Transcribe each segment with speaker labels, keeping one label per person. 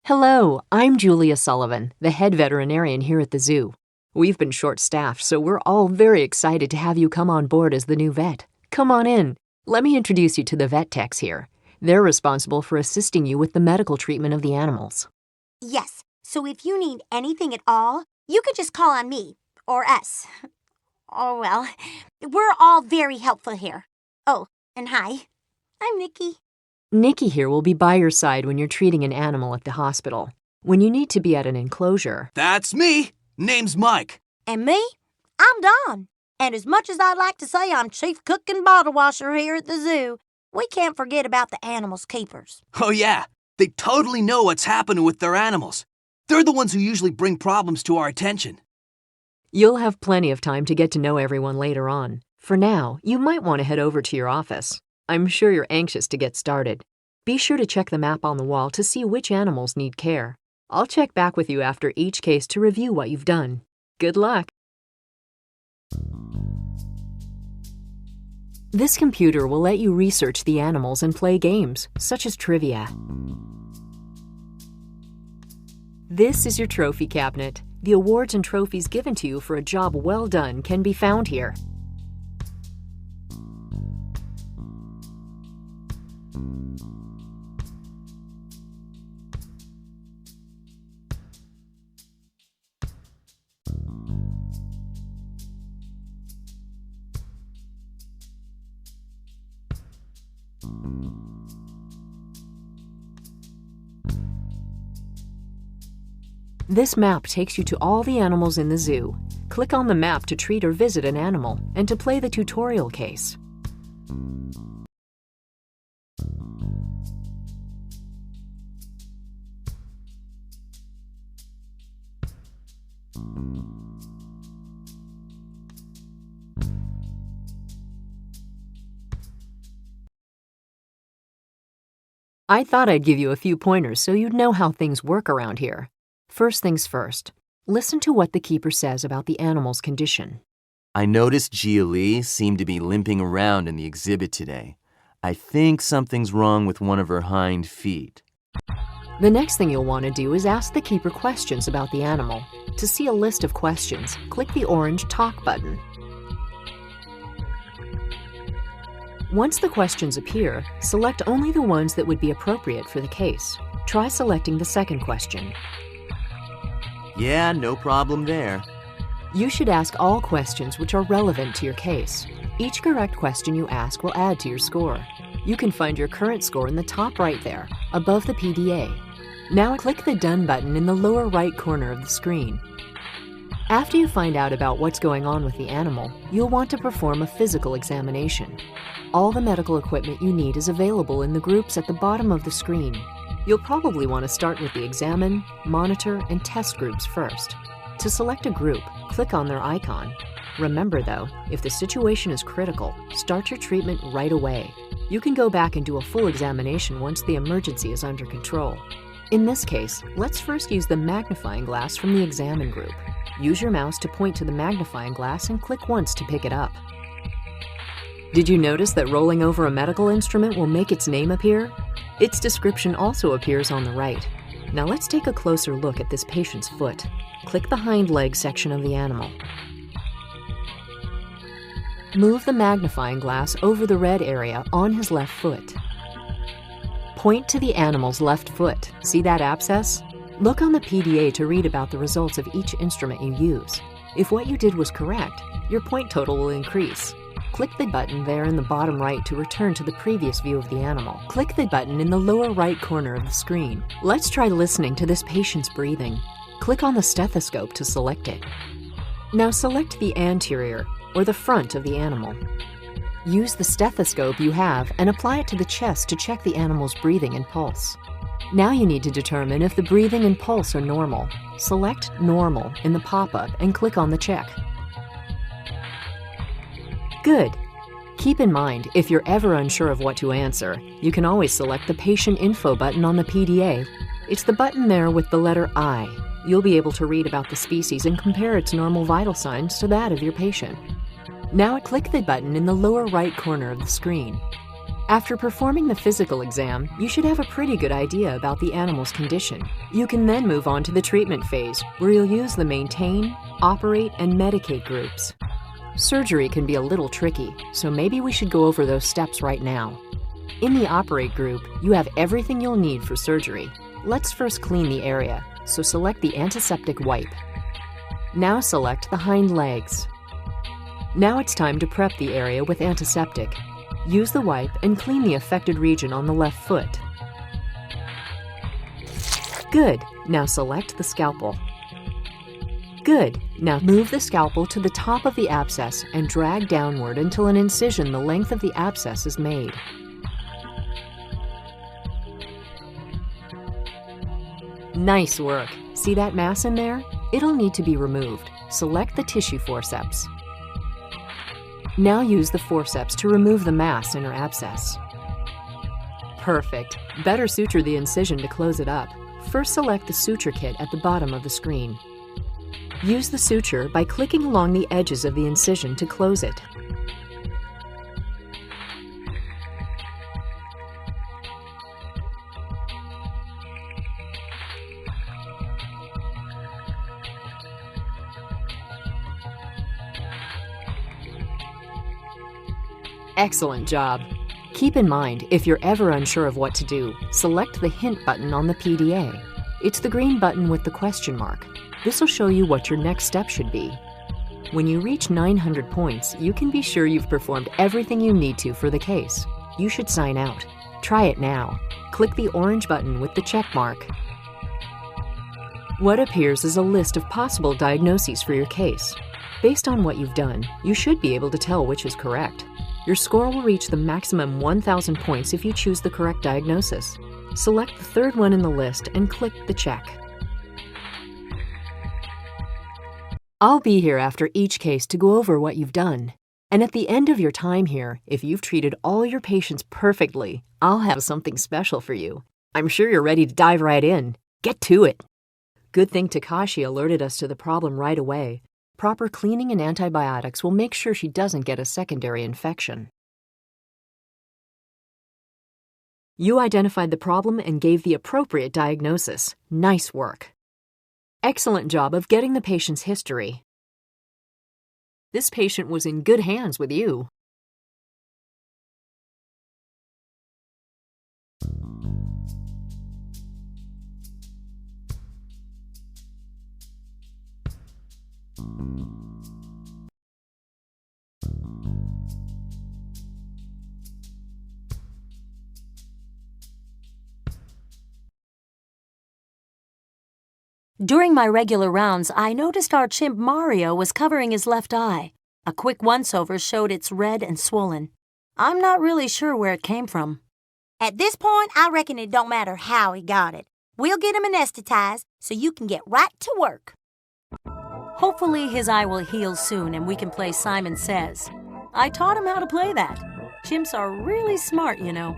Speaker 1: Hello, I'm Julia Sullivan, the head veterinarian here at the zoo. We've been short-staffed, so we're all very excited to have you come on board as the new vet. Come on in. Let me introduce you to the vet techs here. They're responsible for assisting you with the medical treatment of the animals.
Speaker 2: Yes, so if you need anything at all, you can just call on me, or us. Oh, well, we're all very helpful here. Oh, and hi, I'm Nikki.
Speaker 1: Nikki here will be by your side when you're treating an animal at the hospital. When you need to be at an enclosure...
Speaker 3: That's me! Name's Mike.
Speaker 2: And me? I'm Dawn. And as much as I'd like to say I'm chief cook and bottle washer here at the zoo, we can't forget about the animals' keepers.
Speaker 3: Oh yeah, they totally know what's happening with their animals. They're the ones who usually bring problems to our attention.
Speaker 1: You'll have plenty of time to get to know everyone later on. For now, you might want to head over to your office. I'm sure you're anxious to get started. Be sure to check the map on the wall to see which animals need care. I'll check back with you after each case to review what you've done. Good luck! This computer will let you research the animals and play games, such as trivia. This is your trophy cabinet. The awards and trophies given to you for a job well done can be found here. This map takes you to all the animals in the zoo. Click on the map to treat or visit an animal and to play the tutorial case. I thought I'd give you a few pointers so you'd know how things work around here. First things first, listen to what the keeper says about the animal's condition.
Speaker 4: I noticed Gia Lee seemed to be limping around in the exhibit today. I think something's wrong with one of her hind feet.
Speaker 1: The next thing you'll want to do is ask the keeper questions about the animal. To see a list of questions, click the orange Talk button. Once the questions appear, select only the ones that would be appropriate for the case. Try selecting the second question.
Speaker 4: Yeah, no problem there.
Speaker 1: You should ask all questions which are relevant to your case. Each correct question you ask will add to your score. You can find your current score in the top right there, above the PDA. Now click the Done button in the lower right corner of the screen. After you find out about what's going on with the animal, you'll want to perform a physical examination. All the medical equipment you need is available in the groups at the bottom of the screen. You'll probably want to start with the Examine, Monitor, and Test groups first. To select a group, click on their icon. Remember though, if the situation is critical, start your treatment right away. You can go back and do a full examination once the emergency is under control. In this case, let's first use the magnifying glass from the Examine group. Use your mouse to point to the magnifying glass and click once to pick it up. Did you notice that rolling over a medical instrument will make its name appear? Its description also appears on the right. Now let's take a closer look at this patient's foot. Click the hind leg section of the animal. Move the magnifying glass over the red area on his left foot. Point to the animal's left foot. See that abscess? Look on the PDA to read about the results of each instrument you use. If what you did was correct, your point total will increase. Click the button there in the bottom right to return to the previous view of the animal. Click the button in the lower right corner of the screen. Let's try listening to this patient's breathing. Click on the stethoscope to select it. Now select the anterior, or the front of the animal. Use the stethoscope you have and apply it to the chest to check the animal's breathing and pulse. Now you need to determine if the breathing and pulse are normal. Select Normal in the pop-up and click on the check. Good. Keep Keep in mind, if you're ever unsure of what to answer, you can always select the Patient Info button on the PDA. It's the button there with the letter I. You'll be able to read about the species and compare its normal vital signs to that of your patient. Now click the button in the lower right corner of the screen. After performing the physical exam, you should have a pretty good idea about the animal's condition. You can then move on to the treatment phase, where you'll use the Maintain, Operate, and Medicate groups. Surgery can be a little tricky, so maybe we should go over those steps right now. In the Operate group, you have everything you'll need for surgery. Let's first clean the area, so select the antiseptic wipe. Now select the hind legs. Now it's time to prep the area with antiseptic. Use the wipe and clean the affected region on the left foot. Good. Now select the scalpel. Good. Now move the scalpel to the top of the abscess and drag downward until an incision the length of the abscess is made. Nice work. See that mass in there? It'll need to be removed. Select the tissue forceps. Now use the forceps to remove the mass in her abscess. Perfect. Better suture the incision to close it up. First select the suture kit at the bottom of the screen. Use the suture by clicking along the edges of the incision to close it. Excellent job! Keep in mind, if you're ever unsure of what to do, select the Hint button on the PDA. It's the green button with the question mark. This will show you what your next step should be. When you reach 900 points, you can be sure you've performed everything you need to for the case. You should sign out. Try it now. Click the orange button with the check mark. What appears is a list of possible diagnoses for your case. Based on what you've done, you should be able to tell which is correct. Your score will reach the maximum 1,000 points if you choose the correct diagnosis. Select the third one in the list and click the check. I'll be here after each case to go over what you've done. And at the end of your time here, if you've treated all your patients perfectly, I'll have something special for you. I'm sure you're ready to dive right in. Get to it! Good thing Takashi alerted us to the problem right away. Proper cleaning and antibiotics will make sure she doesn't get a secondary infection. You identified the problem and gave the appropriate diagnosis. Nice work. Excellent job of getting the patient's history. This patient was in good hands with you.
Speaker 5: During my regular rounds, I noticed our chimp Mario was covering his left eye. A quick once-over showed it's red and swollen. I'm not really sure where it came from.
Speaker 2: At this point, I reckon it don't matter how he got it. We'll get him anesthetized so you can get right to work.
Speaker 5: Hopefully his eye will heal soon and we can play Simon Says. I taught him how to play that. Chimps are really smart, you know.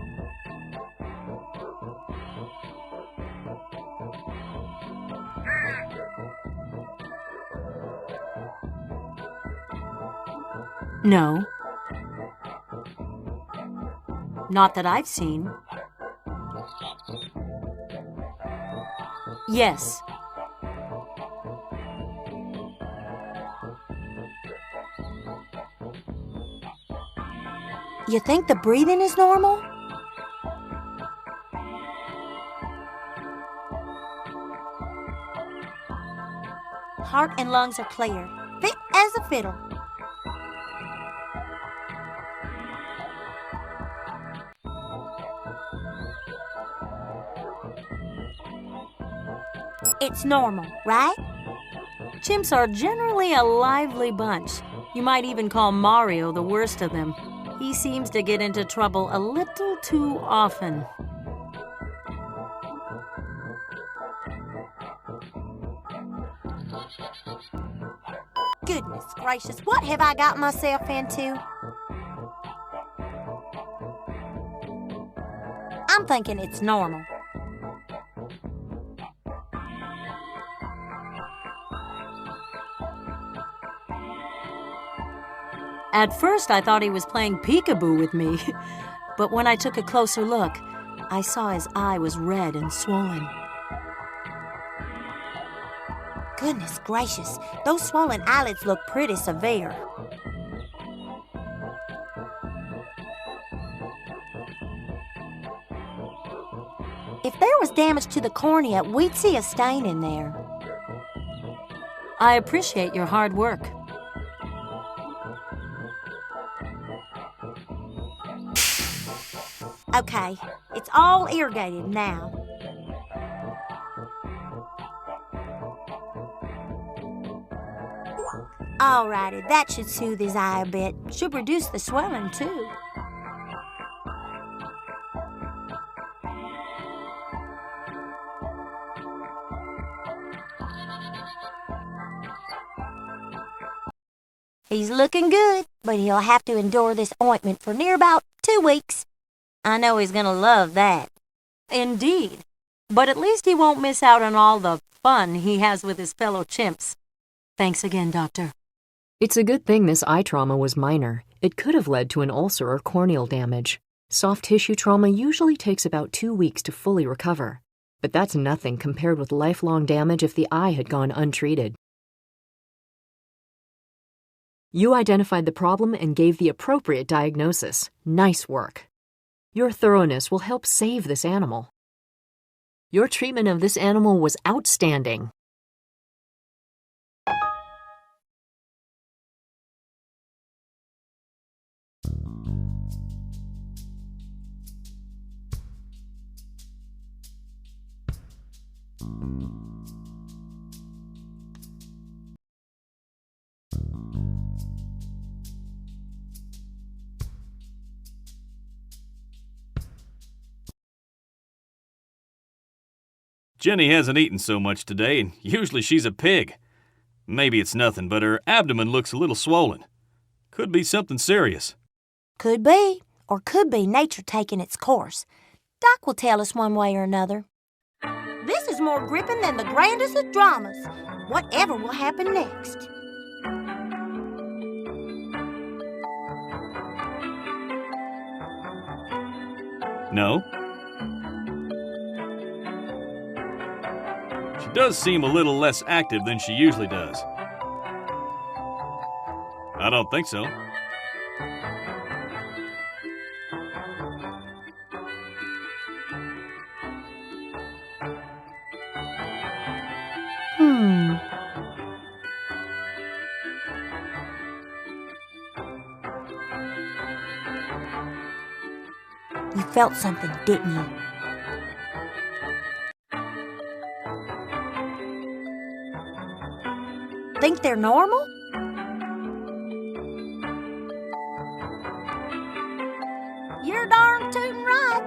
Speaker 5: No. Not that I've seen. Yes.
Speaker 2: You think the breathing is normal? Heart and lungs are clear, fit as a fiddle. It's normal, right?
Speaker 5: Chimps are generally a lively bunch. You might even call Mario the worst of them. He seems to get into trouble a little too often.
Speaker 2: Goodness gracious, what have I got myself into?
Speaker 5: I'm thinking it's normal. At first, I thought he was playing peekaboo with me, but when I took a closer look, I saw his eye was red and swollen.
Speaker 2: Goodness gracious, those swollen eyelids look pretty severe. If there was damage to the cornea, we'd see a stain in there.
Speaker 5: I appreciate your hard work.
Speaker 2: Okay, it's all irrigated now. Alrighty, that should soothe his eye a bit. Should reduce the swelling, too. He's looking good, but he'll have to endure this ointment for near about 2 weeks. I know he's gonna love that.
Speaker 5: Indeed. But at least he won't miss out on all the fun he has with his fellow chimps. Thanks again, Doctor.
Speaker 1: It's a good thing this eye trauma was minor. It could have led to an ulcer or corneal damage. Soft tissue trauma usually takes about 2 weeks to fully recover. But that's nothing compared with lifelong damage if the eye had gone untreated. You identified the problem and gave the appropriate diagnosis. Nice work. Your thoroughness will help save this animal. Your treatment of this animal was outstanding.
Speaker 6: Jenny hasn't eaten so much today, and usually she's a pig. Maybe it's nothing, but her abdomen looks a little swollen. Could be something serious.
Speaker 2: Could be, or could be nature taking its course. Doc will tell us one way or another. This is more gripping than the grandest of dramas. Whatever will happen next?
Speaker 6: No? She does seem a little less active than she usually does. I don't think so.
Speaker 2: You felt something, didn't you? Think they're normal? You're darn tootin' right.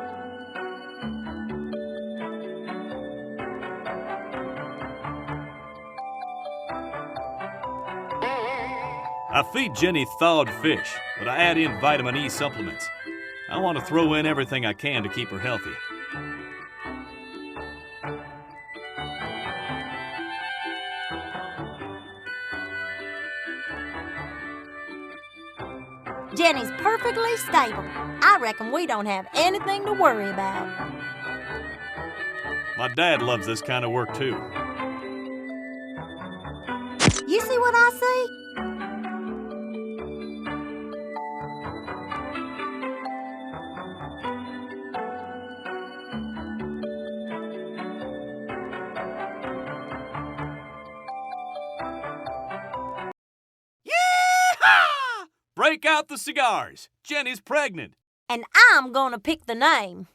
Speaker 6: I feed Jenny thawed fish, but I add in vitamin E supplements. I want to throw in everything I can to keep her healthy.
Speaker 2: Jenny's perfectly stable. I reckon we don't have anything to worry about.
Speaker 6: My dad loves this kind of work too.
Speaker 2: You see what I see?
Speaker 6: Break out the cigars. Jenny's pregnant.
Speaker 2: And I'm gonna pick the name.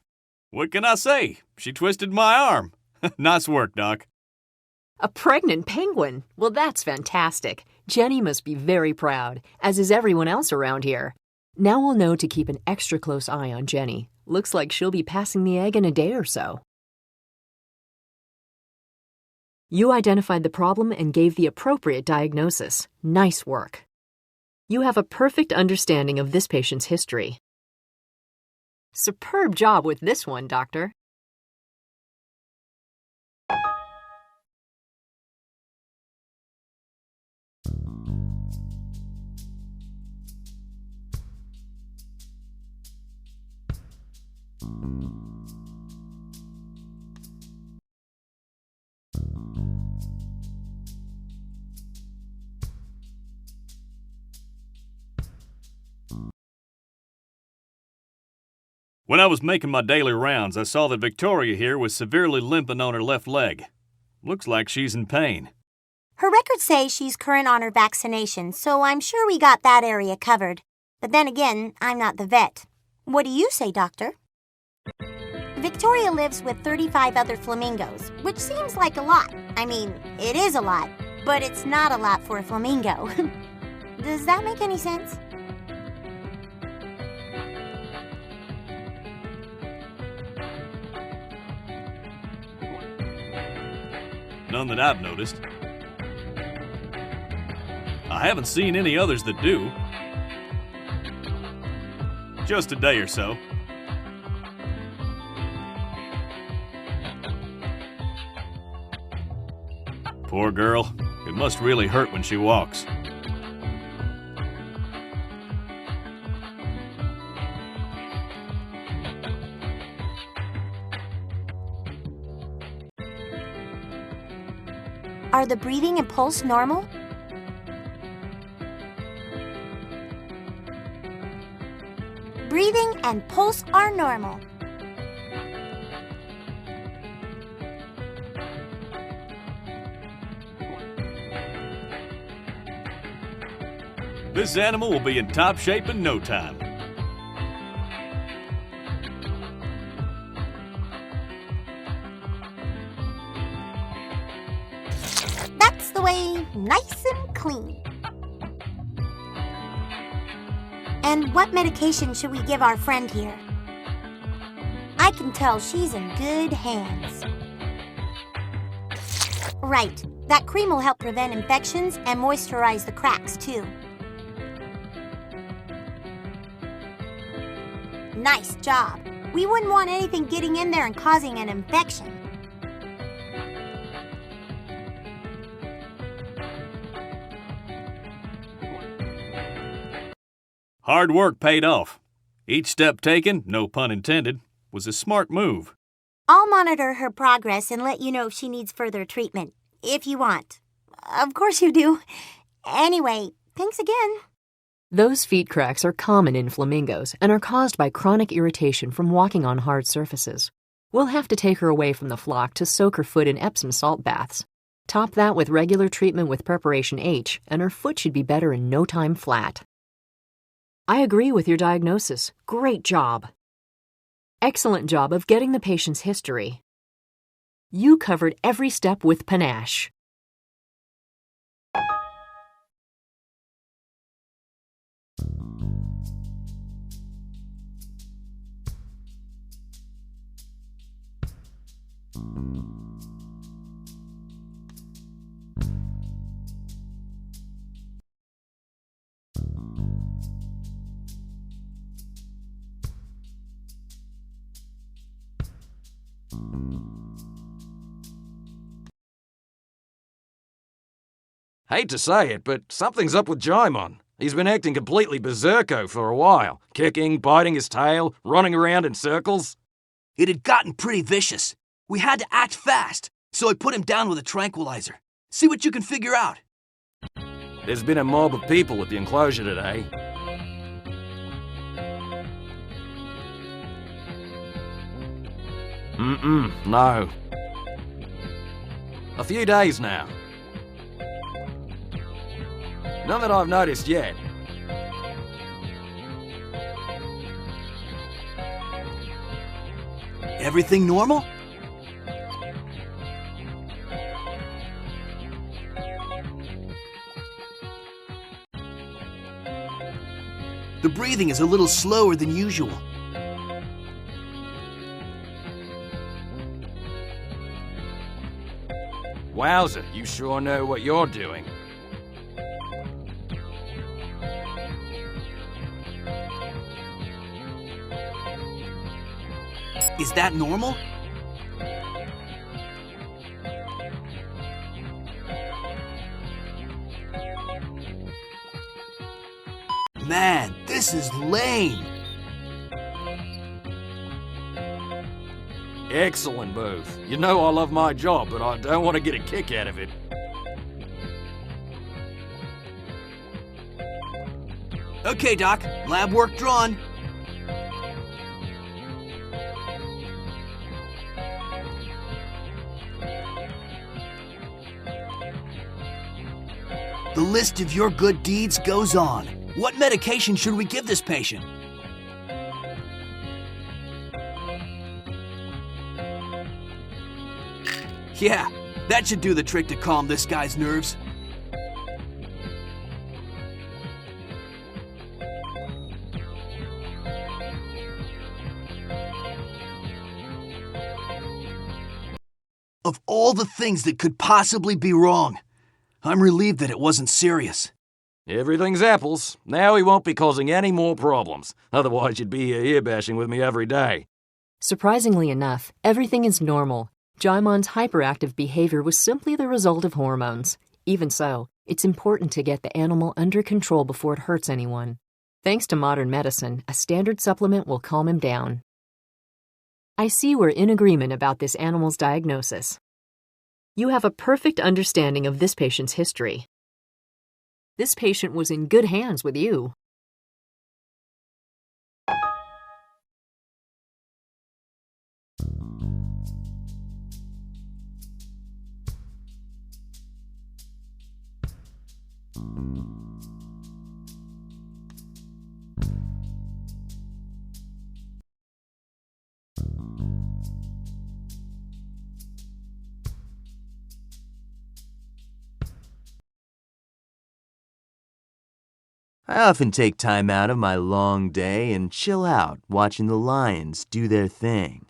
Speaker 6: What can I say? She twisted my arm. Nice work, Doc.
Speaker 1: A pregnant penguin? Well, that's fantastic. Jenny must be very proud, as is everyone else around here. Now we'll know to keep an extra close eye on Jenny. Looks like she'll be passing the egg in a day or so. You identified the problem and gave the appropriate diagnosis. Nice work. You have a perfect understanding of this patient's history. Superb job with this one, Doctor.
Speaker 6: When I was making my daily rounds, I saw that Victoria here was severely limping on her left leg. Looks like she's in pain.
Speaker 2: Her records say she's current on her vaccination, so I'm sure we got that area covered. But then again, I'm not the vet. What do you say, Doctor? Victoria lives with 35 other flamingos, which seems like a lot. I mean, it is a lot, but it's not a lot for a flamingo. Does that make any sense?
Speaker 6: None that I've noticed. I haven't seen any others that do. Just a day or so. Poor girl. It must really hurt when she walks.
Speaker 2: Are the breathing and pulse normal? Breathing and pulse are normal.
Speaker 6: This animal will be in top shape in no time.
Speaker 2: That's the way, nice and clean. And what medication should we give our friend here? I can tell she's in good hands. Right, that cream will help prevent infections and moisturize the cracks too. Nice job. We wouldn't want anything getting in there and causing an infection.
Speaker 6: Hard work paid off. Each step taken, no pun intended, was a smart move.
Speaker 2: I'll monitor her progress and let you know if she needs further treatment, if you want. Of course you do. Anyway, thanks again.
Speaker 1: Those feet cracks are common in flamingos and are caused by chronic irritation from walking on hard surfaces. We'll have to take her away from the flock to soak her foot in Epsom salt baths. Top that with regular treatment with Preparation H, and her foot should be better in no time flat. I agree with your diagnosis. Great job. Excellent job of getting the patient's history. You covered every step with panache.
Speaker 7: Hate to say it, but something's up with Jymon. He's been acting completely berserko for a while. Kicking, biting his tail, running around in circles.
Speaker 3: It had gotten pretty vicious. We had to act fast, so I put him down with a tranquilizer. See what you can figure out.
Speaker 7: There's been a mob of people at the enclosure today. No. A few days now. None that I've noticed yet.
Speaker 3: Everything normal? The breathing is a little slower than usual.
Speaker 7: Wowza, you sure know what you're doing.
Speaker 3: Is that normal? Man, this is lame.
Speaker 7: Excellent move. You know I love my job, but I don't want to get a kick out of it.
Speaker 3: Okay, Doc. Lab work drawn. The list of your good deeds goes on. What medication should we give this patient? Yeah, that should do the trick to calm this guy's nerves. Of all the things that could possibly be wrong, I'm relieved that it wasn't serious.
Speaker 7: Everything's apples. Now he won't be causing any more problems. Otherwise, you'd be here bashing with me every day.
Speaker 1: Surprisingly enough, everything is normal. Jaimon's hyperactive behavior was simply the result of hormones. Even so, it's important to get the animal under control before it hurts anyone. Thanks to modern medicine, a standard supplement will calm him down. I see we're in agreement about this animal's diagnosis. You have a perfect understanding of this patient's history. This patient was in good hands with you.
Speaker 4: I often take time out of my long day and chill out watching the lions do their thing.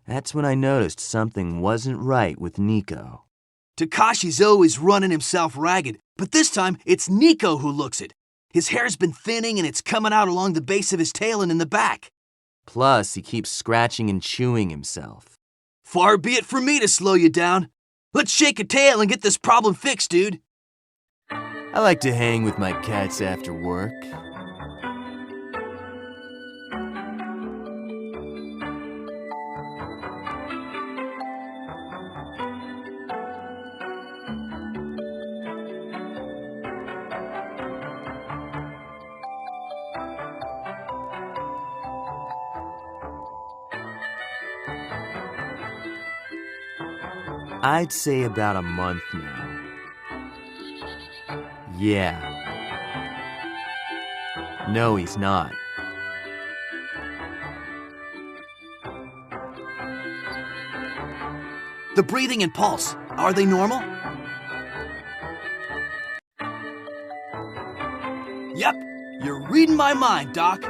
Speaker 4: That's when I noticed something wasn't right with Nico.
Speaker 3: Takashi's always running himself ragged, but this time it's Nico who looks it. His hair's been thinning and it's coming out along the base of his tail and in the back.
Speaker 4: Plus, he keeps scratching and chewing himself.
Speaker 3: Far be it from me to slow you down. Let's shake a tail and get this problem fixed, dude.
Speaker 4: I like to hang with my cats after work. I'd say about a month now. Yeah. No, he's not.
Speaker 3: The breathing and pulse, are they normal? Yep, you're reading my mind, Doc.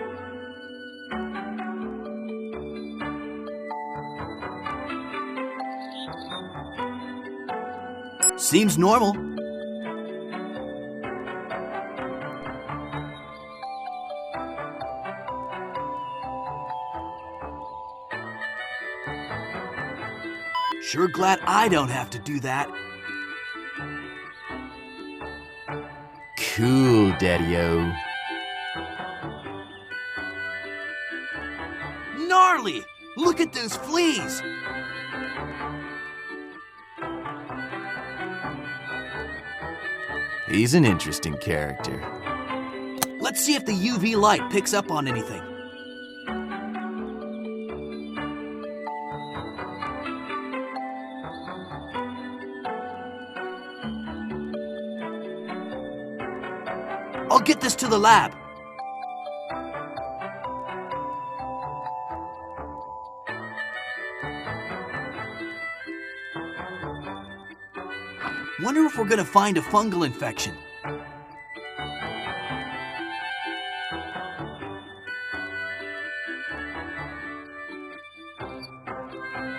Speaker 3: Seems normal. Sure glad I don't have to do that.
Speaker 4: Cool, Daddy-O.
Speaker 3: Gnarly! Look at those fleas!
Speaker 4: He's an interesting character.
Speaker 3: Let's see if the UV light picks up on anything. I'll get this to the lab. Wonder if we're gonna find a fungal infection.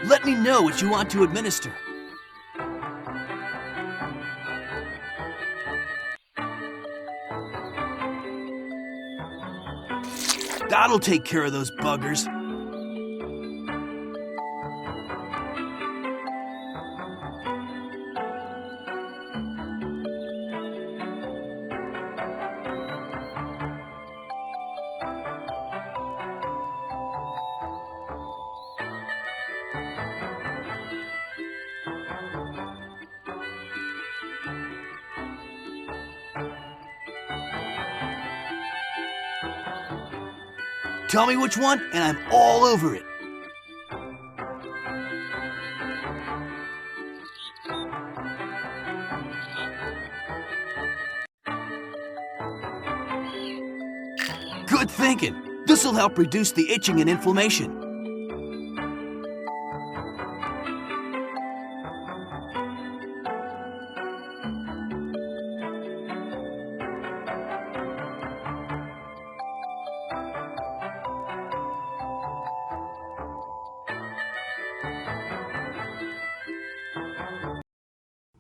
Speaker 3: Let me know what you want to administer. That'll take care of those buggers. Tell me which one, and I'm all over it. Good thinking. This'll help reduce the itching and inflammation.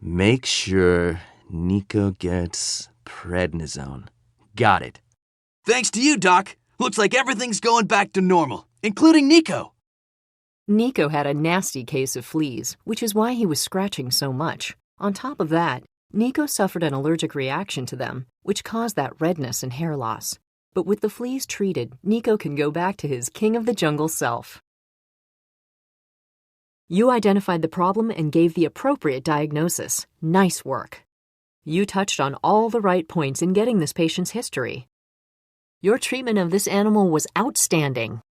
Speaker 4: Make sure Nico gets prednisone. Got it.
Speaker 3: Thanks to you, Doc. Looks like everything's going back to normal, including Nico.
Speaker 1: Nico had a nasty case of fleas, which is why he was scratching so much. On top of that, Nico suffered an allergic reaction to them, which caused that redness and hair loss. But with the fleas treated, Nico can go back to his king of the jungle self. You identified the problem and gave the appropriate diagnosis. Nice work. You touched on all the right points in getting this patient's history. Your treatment of this animal was outstanding.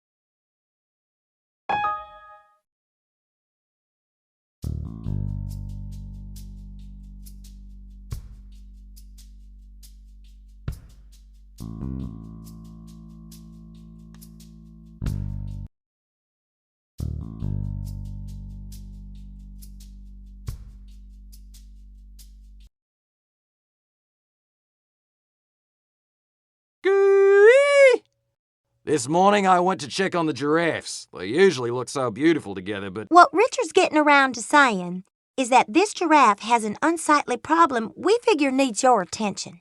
Speaker 7: This morning I went to check on the giraffes. They usually look so beautiful together, but
Speaker 2: What Richard's getting around to saying is that this giraffe has an unsightly problem we figure needs your attention.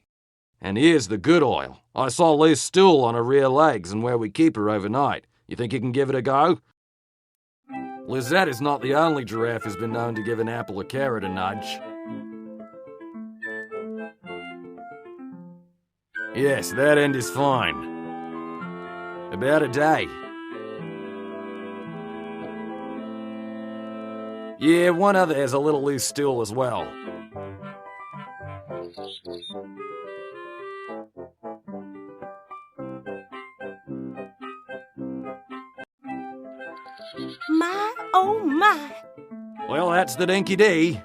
Speaker 7: And here's the good oil. I saw loose stool on her rear legs and where we keep her overnight. You think you can give it a go? Lizette is not the only giraffe who's been known to give an apple or carrot a nudge. Yes, that end is fine. About a day. Yeah, one other has a little loose stool as well.
Speaker 5: My, oh my.
Speaker 7: Well, that's the dinky-dee.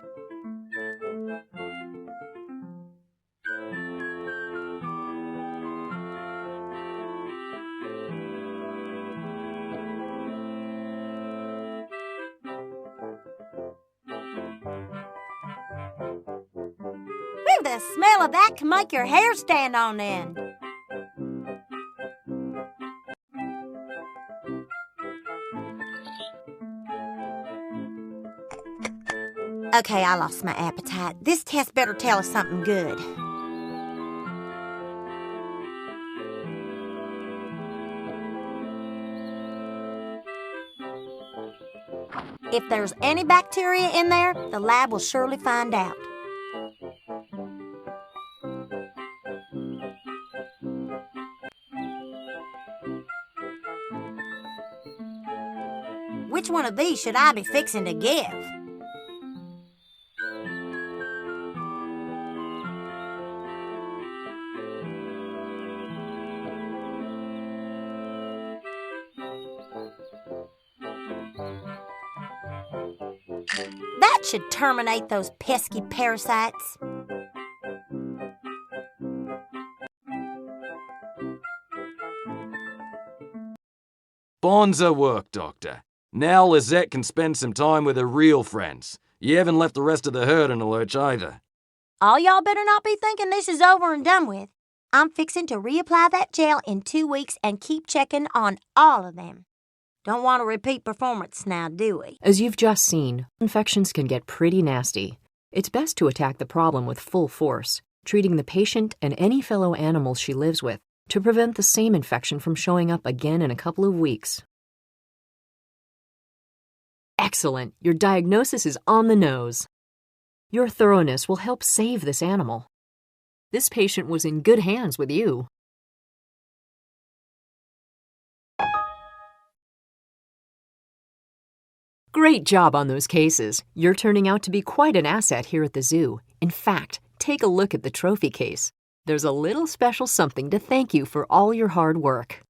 Speaker 2: Whew, the smell of that can make your hair stand on end. Okay, I lost my appetite. This test better tell us something good. If there's any bacteria in there, the lab will surely find out. Which one of these should I be fixing to give? That should terminate those pesky parasites.
Speaker 7: Bonza work, Doctor. Now Lizette can spend some time with her real friends. You haven't left the rest of the herd in a lurch either.
Speaker 2: All y'all better not be thinking this is over and done with. I'm fixing to reapply that gel in 2 weeks and keep checking on all of them. Don't want a repeat performance now, do we?
Speaker 1: As you've just seen, infections can get pretty nasty. It's best to attack the problem with full force, treating the patient and any fellow animals she lives with to prevent the same infection from showing up again in a couple of weeks. Excellent! Your diagnosis is on the nose. Your thoroughness will help save this animal. This patient was in good hands with you. Great job on those cases. You're turning out to be quite an asset here at the zoo. In fact, take a look at the trophy case. There's a little special something to thank you for all your hard work.